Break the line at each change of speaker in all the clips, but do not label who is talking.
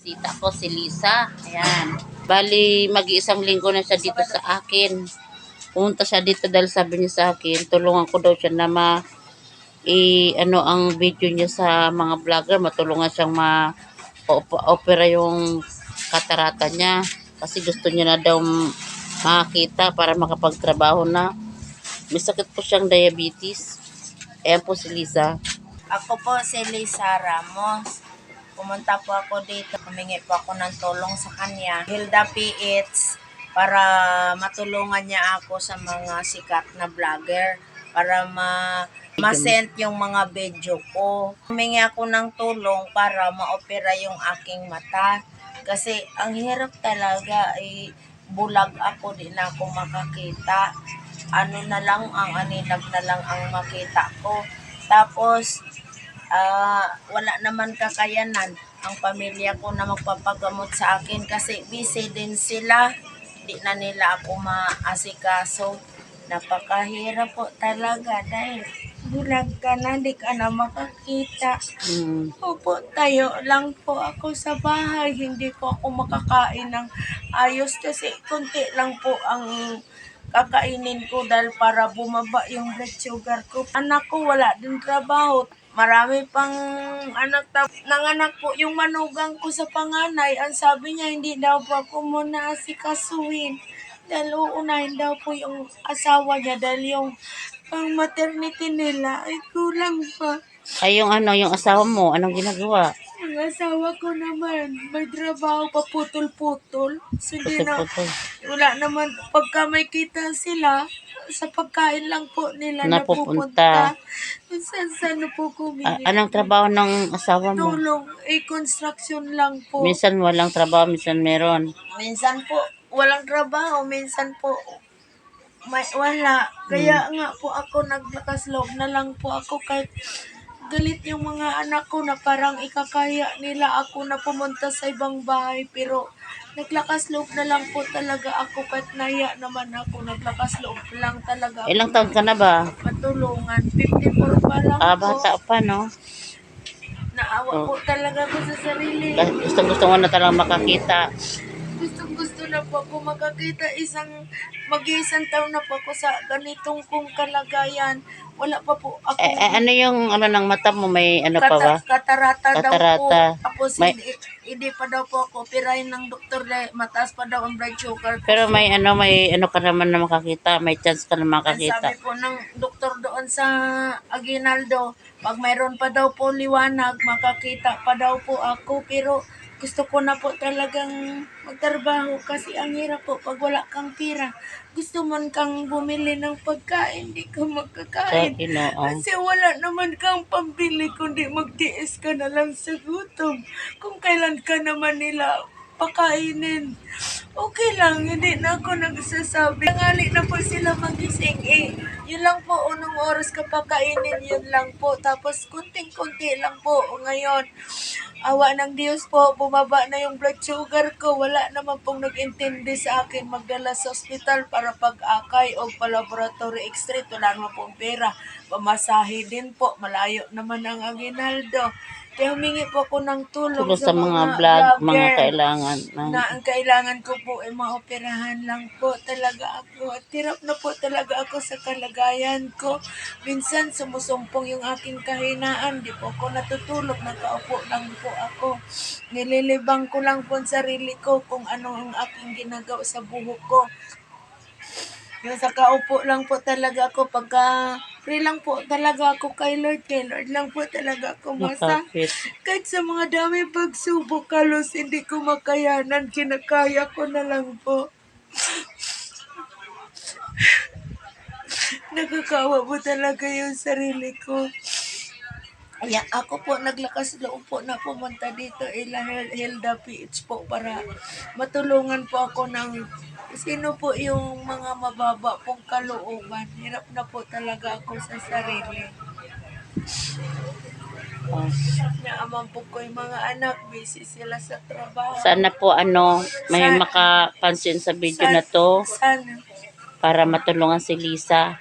Sita ko si Lisa. Ayan. Bali, mag-iisang linggo na siya dito sa akin. Pumunta siya dito dahil sabi niya sa akin, tulungan ko daw siya na ano ang video niya sa mga vlogger, matulungan siyang opera yung katarata niya. Kasi gusto niya na daw makakita para makapagtrabaho na. May sakit po siyang diabetes. Ayan po si Lisa.
Ako po si Lisa Ramos. Pumunta po ako dito. Humingi po ako ng tulong sa kanya. Hilda PH para matulungan niya ako sa mga sikat na vlogger para ma-send yung mga video ko. Humingi ako ng tulong para ma-opera yung aking mata. Kasi ang hirap talaga, bulag ako, di na ako makakita. Ano na lang, ang aninag na lang ang makita ko. Tapos, wala naman kakayanan ang pamilya ko na magpapagamot sa akin kasi busy din sila. Di na nila ako maasikaso. Napakahirap po talaga dahil bulag ka na, di ka na makakita. Opo, tayo lang po ako sa bahay. Hindi po ako makakain ng ayos kasi konti lang po ang kakainin ko dahil para bumaba yung blood sugar ko. Anak ko wala din trabaho. Marami pang anak, nanganak po yung manugang ko sa panganay. Ang sabi niya, hindi daw po ako muna asikasuhin. Dahil uunahin daw po yung asawa niya dahil yung pang maternity nila ay kulang pa.
Ay, yung asawa mo, anong ginagawa?
Ang asawa ko naman, may trabaho pa putol-putol. So,
Putol-putol.
wala naman, pagka may kita sila, sa pagkain lang po nila napupunta. Saan po kumili?
Anong trabaho ng asawa mo?
Tulong, construction lang po.
Minsan walang trabaho, minsan meron.
Minsan po, walang trabaho, minsan po, wala. Kaya nga po ako naglakas loob na lang po ako kahit galit yung mga anak ko na parang ikakaya nila ako na pumunta sa ibang bahay. Pero naglakas loob na lang po talaga ako kahit naya naman ako. Naglakas loob lang talaga ako.
Ilang taon ka na ba?
Matulungan. 54 pa lang po.
Bata pa, no?
Naawa po talaga ko sa sarili.
Gusto mo na talagang makakita.
Gusto na po ako makakita. Mag-iisang taon na po ako sa ganitong kong kalagayan. Wala pa po ako.
Ano yung ng mata mo? May pa ba?
Katarata daw po.
Katarata.
Tapos hindi pa daw po ako operahin ng doktor dahil mataas pa daw ang blood sugar ko.
Pero may ka naman na makakita. May chance ka na makakita.
Sabi po ng doktor doon sa Aguinaldo, pag mayroon pa daw po liwanag, makakita pa daw po ako. Pero gusto ko na po talagang magtrabaho kasi ang hirap po pag wala kang pira. Gusto man kang bumili ng pagkain, di ka magkakain. Kasi wala naman kang pambili kundi magtiis ka na lang sa gutom. Kung kailan ka naman nila pakainin, okay lang, hindi na ako nagsasabi. Nangali na po sila magising, yun lang po, unang oras ka pakainin, yun lang po. Tapos kunting-kunti lang po ngayon. Awa ng Diyos po, bumaba na yung blood sugar ko. Wala naman pong nag-intindi sa akin magdala sa ospital para pag-akay o pa-laboratory x-ray. Wala naman pong pera. Pamasahe din po. Malayo naman ang Aguinaldo. Kaya humingi po ako ng tulong
sa mga vlog, mga kailangan.
Ang kailangan ko po ay maoperahan lang po talaga ako. At hirap na po talaga ako sa kalagayan ko. Minsan sumusumpong yung aking kahinaan. Di po ako natutulog. Nakaupo lang po ako. Nililibang ko lang po ang sarili ko kung ano ang aking ginagawa sa buhok ko. Yung sa kaupo lang po talaga ako. Pagka free lang po talaga ako kay Lord. Kay Lord lang po talaga ako masa. Kahit sa mga dami pagsubok, kalos hindi ko makayanan. Kinakaya ko na lang po. Nakakawa po talaga yung sarili ko. Kaya ako po naglakas loob po na pumunta dito Hilda PH po para matulungan po ako ng sino po yung mga mababa pong kalooban. Hirap na po talaga ako sa sarili. Naaman po ko yung mga anak, busy sila sa trabaho.
Sana po may makapansin sa video na to.
Sana.
Para matulungan si Lisa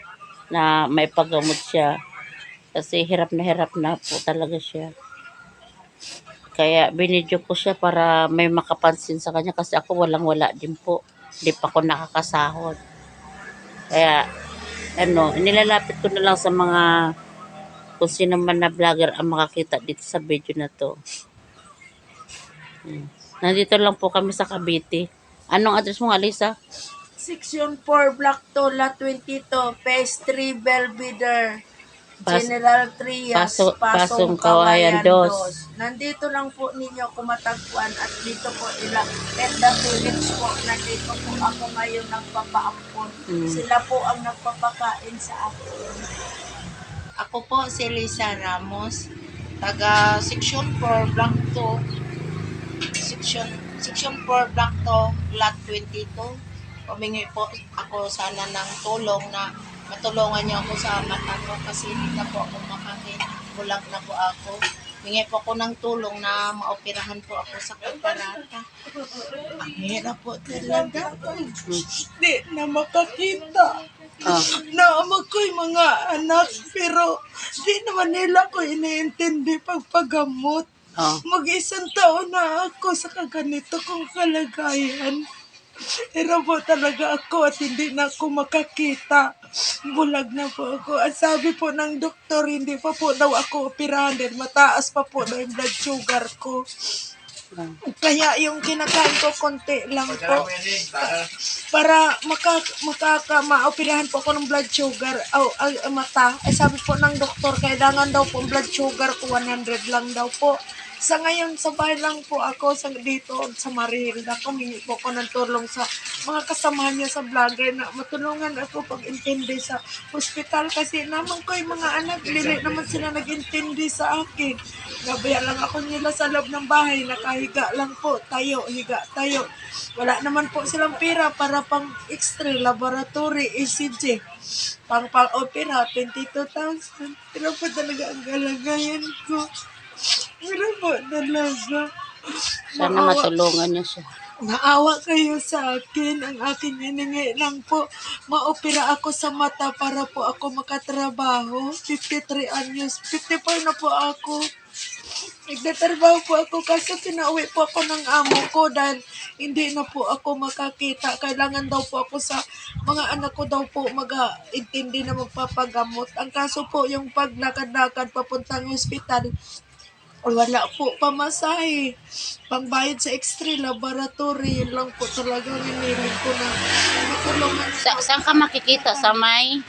na may paggamot siya. Kasi hirap na po talaga siya. Kaya binidyo ko siya para may makapansin sa kanya kasi ako walang-wala din po. Hindi pa ako nakakasahod. Kaya nilalapit ko na lang sa mga kung sino man na vlogger ang makakita dito sa video na to. Nandito lang po kami sa Cavite. Anong address mo, Alisa?
Section 4, Block 2, Lot 22, Phase 3, Belvedere, General Trias,
Pasong Kawayan 2.
Nandito lang po ninyo ako matagpuan at dito po Edda Phillips po. Nandito po ako ngayon nagpapaampon. Sila po ang nagpapakain sa akin. Ako po si Lisa Ramos, taga Section 4, Block 2, Section 4, Block 2, Lot 22. Humingi po ako sana ng tulong na matulungan niyo ako sa mata ko kasi hindi na po ako makakin. Bulag na po ako. Humingi po ako ng tulong na maoperahan po ako sa katarata. Ang hirap po talaga. Hindi na makakita. Naamag ko'y mga anak pero di naman nila ko iniintindi pagpagamot. Mag-isang taon na ako sa kaganito kong kalagayan. Pero po talaga ako at hindi na ako makakita. Bulag na po ako. At sabi po ng doktor, hindi pa po daw ako operahan din. Mataas pa po daw yung blood sugar ko. Kaya yung kinakain ko konti lang po. Para maoperahan po ako ng blood sugar o mata. Ay sabi po ng doktor, kailangan daw po ang blood sugar ko 100 lang daw po. Sa ngayon, sa bahay lang po ako dito sa Marihilda. Humingi po ako ng tulong sa mga kasamahan niya sa vlogger na matulungan ako pag-intindi sa hospital kasi naman ko yung mga anak, dili naman sila nag-intindi sa akin. Gabaya lang ako nila sa loob ng bahay, nakahiga lang po, higa tayo. Wala naman po silang pera para pang x-ray, laboratory, ECG. Pang-opera, 22,000. Pero po talaga ang galagayan ko. Pero po talaga.
Sana matulungan niyo siya.
Naawa kayo sa akin. Ang aking hiningi lang po, maopera ako sa mata para po ako makatrabaho. 53 anyos. 54 na po ako. Nagtatrabaho po ako kasi pinauwi po ako ng amo ko dahil hindi na po ako makakita. Kailangan daw po ako sa mga anak ko daw po mag-intindi na magpapagamot. Ang kaso po yung paglakad-lakad papuntang hospital, wala po pamasahe. Pangbayad sa x-ray, laboratory, yun lang po talaga ninilig ko na matulungan.
Saan ka makikita? Sa may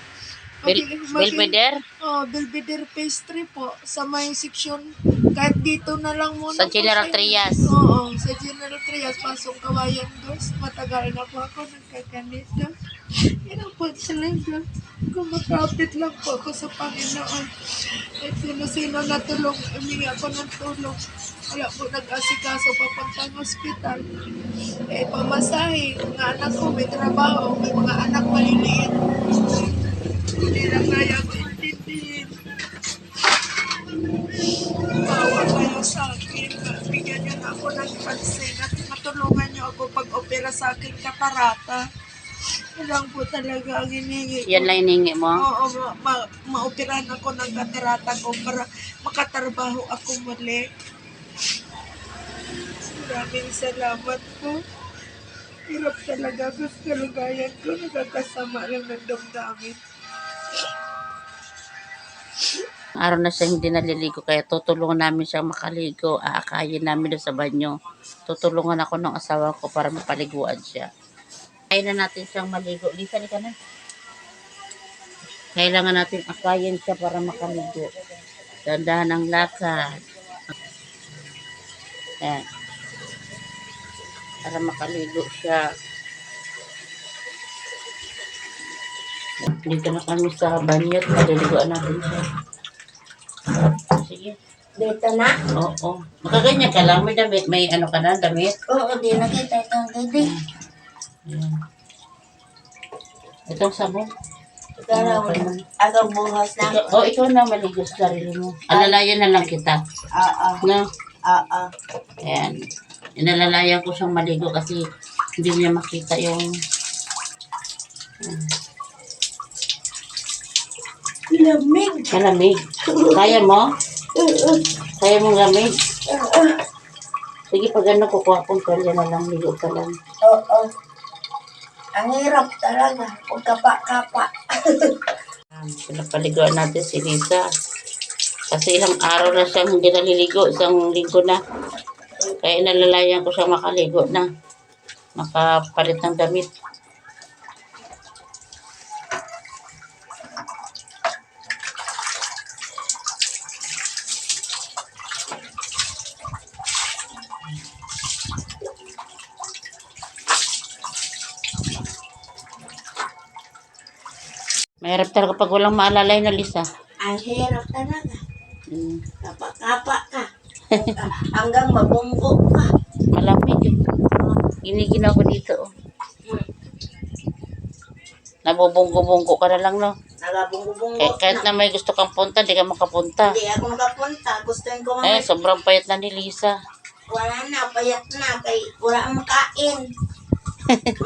Belvedere?
Belvedere Phase 3 po. Sa may section, kahit dito na lang muna.
Sa General Trias?
Oo, sa General Trias, Pasong Kawayan 2. Matagal na po ako nagkaganito. Yan po talaga. Kumakapit lang po ako sa Panginoon. At sino-sino na tulong, humingi ako ng tulong. Wala po nag-asikaso papuntang hospital. Pamasahe, mga anak ko may trabaho, may mga anak maliliit. Hindi lang kaya ko intindihin. Bawa kayo sa akin. Bigyan niyo na ako ng pansin at matulungan niyo ako pag-opera sa akin katarata. Yan po talaga ang hiningi ko.
Yan lang hiningi mo?
Oo, maoperahan ako ng katarata ko para makatrabaho ako muli. Maraming salamat po. Hirap talaga ako sa kalagayan ko. Nagkakasama lang ng damdamin.
Araw na siya hindi naliligo kaya tutulungan namin siya makaligo. Aakayin namin doon sa banyo. Tutulungan ako ng asawa ko para mapaliguan siya. Kaya na natin siyang maligo. Lisa, ka na. Kailangan natin akayin siya para makaligo. Dandahan ang lakad. Ayan. Para makaligo siya. Dito na kami sa banyo at maliliguan natin siya. Sige.
Dito na?
Oo. Makaganyan ka lang. May damit. May ano ka na, damit?
Oo, di nakita itong gabi.
Ayan. Itong sabon.
Agang buhos na.
Ikaw na maligo sa sarili mo. Alalayan na lang kita. No? Ayan. Inalalayan ko siyang maligo kasi hindi niya makita yung...
Lamig.
Malamig. Kaya mo? Kaya mong lamig? Sige, pag ano, kukuha kong tuwalya na lang, ligo ka lang.
Oo. Ang hirap talaga. Huwag kapa-kapa.
Pinapaliguan natin si Lisa. Kasi ilang araw na siyang hindi naliligo, isang linggo na. Kaya nalalayan ko siyang makaligo na. Makapalit ng damit. Mahirap talaga pag walang maalalay na Lisa.
Ang hirap talaga.
Hmm.
Kapa-kapa ka. Hanggang mabunggo ka.
Malamig eh. Giniginaw ko dito. Oh. Nabubunggo-bunggo ka na lang, no?
Nagabunggo-bunggo
Kahit na may gusto kang punta, di ka makapunta.
Hindi ako makapunta. Gustuin ko
Eh, sobrang payat na ni Lisa.
Wala na, payat na. Kay wala ang makain.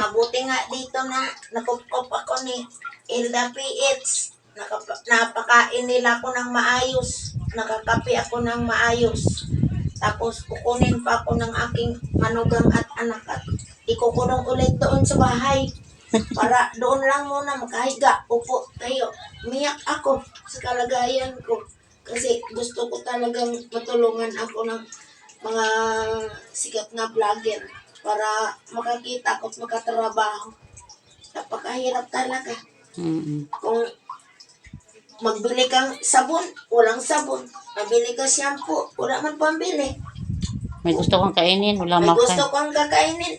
Mabuti nga dito na nakupkop ako ni Hilda PH. Napakain nila ako ng maayos. Nakakapi ako ng maayos. Tapos kukunin pa ako ng aking manugang at anak at ikukulong ulit doon sa bahay. Para doon lang muna makahiga, upo tayo. Umiyak ako sa kalagayan ko. Kasi gusto ko talagang matulungan ako ng mga sikat na vlogger para makakita ko at makatrabaho. Napakahirap talaga.
Mm-mm.
Kung magbili kang sabon, walang sabon. Mabili ka shampoo, wala man pambili.
May gusto kang kainin, wala
May gusto
makain.
kang kakainin,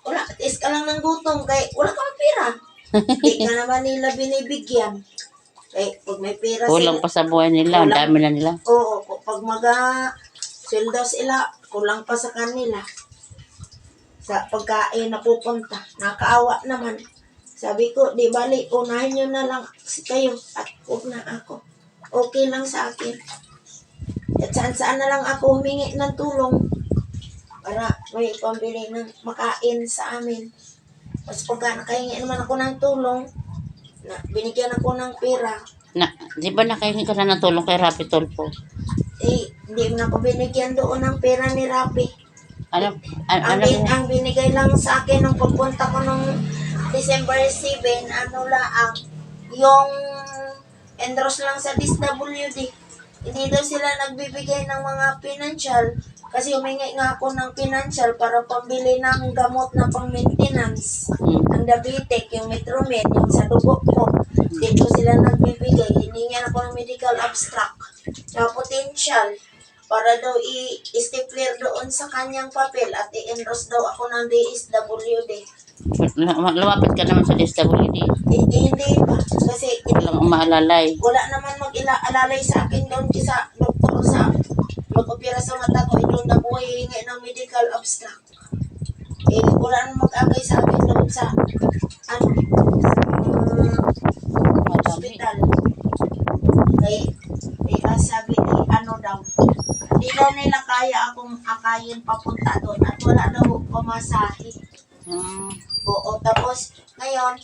wala, tiis ka lang ng gutom, kay wala kang pera. Hindi ka naman nila binibigyan. Kay pag may pera
Kulang pa sa buhay nila, ang dami na nila.
oo, pag sweldo sila, kulang pa sa kanila. Sa pagkain na pupunta, nakaawa naman. Sabi ko, di bali, unahin nyo na lang kayo at huwag na ako. Okay lang sa akin. At saan na lang ako humingi ng tulong para may pambili ng makain sa amin. Tapos pagka nakahingi naman ako ng tulong, na binigyan ako ng pera,
Di ba nakahingi ka na ng tulong kay Rapi Tulfo?
hindi mo na ako binigyan doon ng pera ni Rapi.
Ano?
Ang binigay lang sa akin nung pagpunta ko nung December 7, ano lang, yung enros lang sa DSWD. Hindi daw sila nagbibigay ng mga financial kasi humingi nga ako ng financial para pambili ng gamot na pang-maintenance. Ang diabetic, yung Metromed, yung sa dugo ko. Dito sila nagbibigay. Hiningan ako ng medical abstract na potential para daw i-stapler doon sa kanyang papel at i-enross daw ako ng DSWD.
Lumapit ka naman sa DSWD.
Hindi pa. Kasi
Walang umaalalay.
wala naman mag-alalay sa akin doon sa doktor sa mag-opera sa mata ko. Doon na ko hihingi ng medical abstract. Wala naman mag-agay sa akin doon sa hospital. Sabi daw, hindi daw nila kaya akong akayin papunta doon at wala daw pamasahe. Oo, tapos ngayon,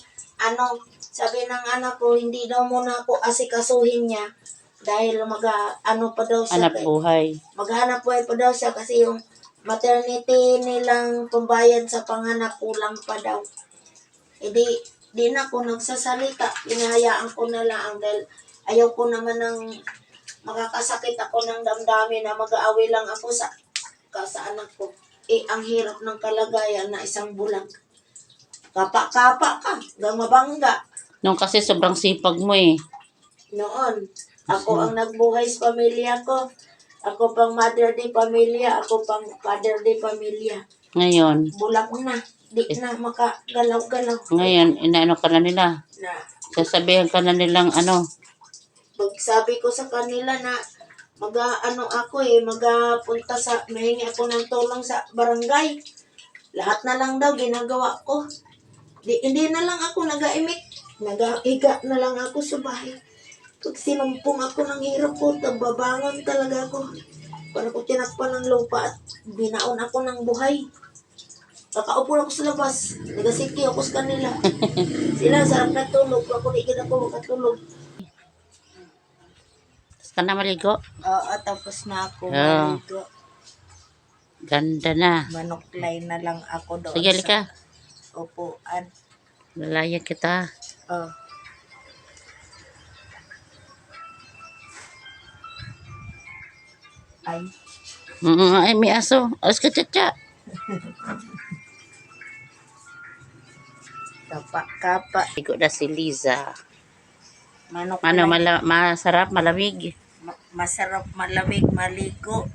sabi ng anak ko, hindi daw muna ako asikasuhin niya dahil pa daw siya.
Anak buhay.
Maghanap buhay pa daw siya kasi yung maternity nilang pambayad sa panganak kulang pa daw. Di na ako nagsasalita. Pinahayaan ko na lang dahil ayaw ko naman ng makakasakit ako ng damdamin na mag-aaway lang ako sa anak ko. Ang hirap ng kalagayan na isang bulag. Kapa-kapa ka, hanggang mabangga.
Nung kasi sobrang sipag mo eh.
Noon, ako ang nagbuhay sa pamilya ko. Ako pang mother di pamilya, ako pang father di pamilya.
Ngayon,
Bulag na, di na makagalaw-galaw.
ngayon, inaano ka na nila.
Na,
Sasabihan ka na nilang ano.
pagsabi ko sa kanila na magapunta mahingi ako ng tulong sa barangay. Lahat na lang daw ginagawa ko. Hindi na lang ako nag-aimik. Nag-aiga na lang ako sa bahay. Pag sinumpong ako ng hirap ko, babangon talaga ako. Para ko tinakpan ng lupa at binaon ako ng buhay. Kakaupo ako sa labas. Nagasiki ako sa kanila. Sila sarap na tulog. Ako di ako makatulog.
Tapos ka na maligo.
Oo, tapos na ako
Yeah.
maligo.
Ganda na.
Manuklay na lang ako doon
Sige, halika.
sa upuan.
Lalayan kita.
Oh. Ay,
Ay, may aso. Alas ka, tsa.
kapa-kapa.
Ligo na si Liza.
Manuklay.
Masarap, malamig.
Masarap, malamig, maligo.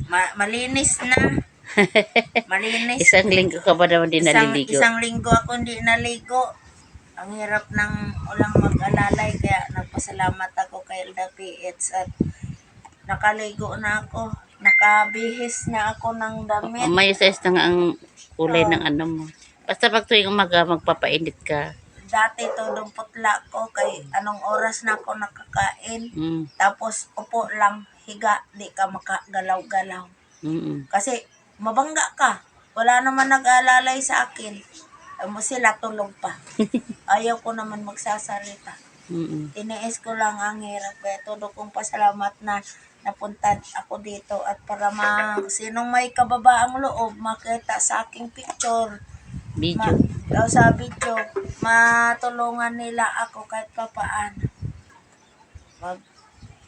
Malinis na. Malinis.
Isang linggo ka ba naman din naliligo?
Isang linggo ako hindi naligo. Ang hirap ng ulang mag-alalay kaya nagpasalamat ako kay Hilda PH at nakaligo na ako. Nakabihis na ako ng damit.
May size na nga ang kulay ng ano mo. Basta pag tuwing umaga, magpapainit ka.
Dati tudong putla ko kay anong oras na ako nakakain. Tapos upo lang, higa, di ka makagalaw-galaw. Kasi mabangga ka. Wala naman nag-aalalay sa akin. Mo sila tulog pa. Ayaw ko naman magsasalita. Tiniis ko lang ang hirap. Kaya todo kong pasalamat na napunta ako dito at para sinong may kababaang loob makita sa aking picture.
Video.
Sa video, matulungan nila ako kahit papaano.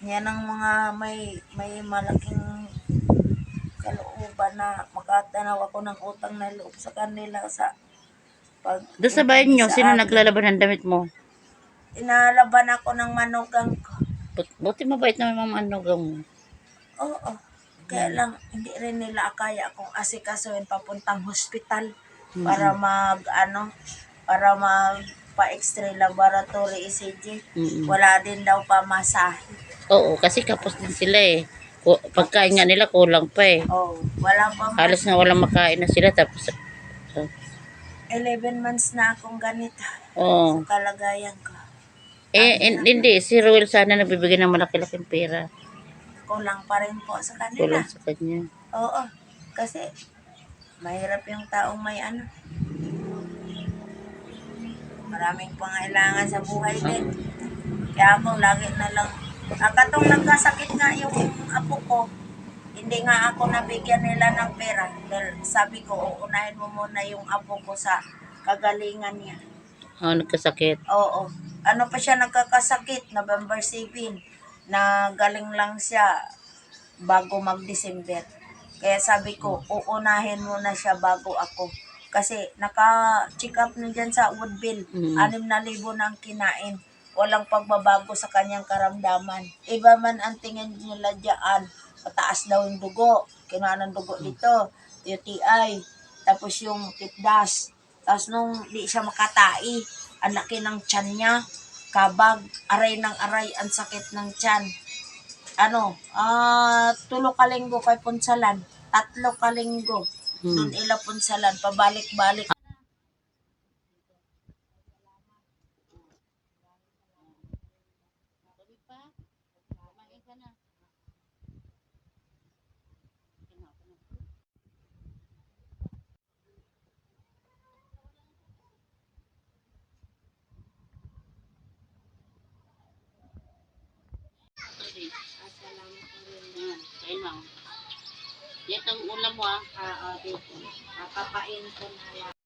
Yan ang mga may malaking kalooban na makatanaw ako ng utang na loob sa kanila sa pag
Doon sa bahay nyo, sino naglalaban ng damit mo?
Inalaban ako ng manugang ko.
Buti mabait naman mga manugang mo.
Oo. Kaya lang, hindi rin nila kaya akong asikasuhin papuntang hospital para para magpa-extra laboratory ECG. Wala din daw pamasahe.
Oo, kasi kapos din sila eh. Pagkain nga nila, kulang pa eh.
Oo, wala pa.
Halos nga walang makain na sila tapos
11 months na akong ganito.
Oo.
Sa kalagayan ko.
Hindi. Si Ruel sana nagbibigay ng malaki-laking pera.
Kulang pa rin po sa kanila.
Kulang sa kanya.
Oo. Kasi, mahirap yung taong may maraming pangailangan sa buhay din. Kaya ako lagi na lang, katong nagkasakit nga yung apo ko, hindi nga ako nabigyan nila ng pera. Dahil sabi ko, uunahin mo muna yung apo ko sa kagalingan niya.
Nagkasakit.
Oo. Ano pa siya nagkakasakit? November 7. Galing lang siya bago mag-December. Kaya sabi ko, uunahin mo na siya bago ako. Kasi naka-check up na dyan sa Woodville. 6,000 na ang kinain. Walang pagbabago sa kanyang karamdaman. Iba man ang tingin nila dyan. Mataas daw yung dugo. Kinuha ng dugo dito. UTI. Tapos yung tipdas. Tapos nung di siya makatai, ang laki ng tiyan niya. Kabag. Aray ng aray. Ang sakit ng tiyan. 3 ka linggo kay punsalan. 3 ka linggo. Doon ila punsalan. Pabalik-balik.
Ayun lang. Yan ang ulam mo ah.
Dito. Papain ko na lang.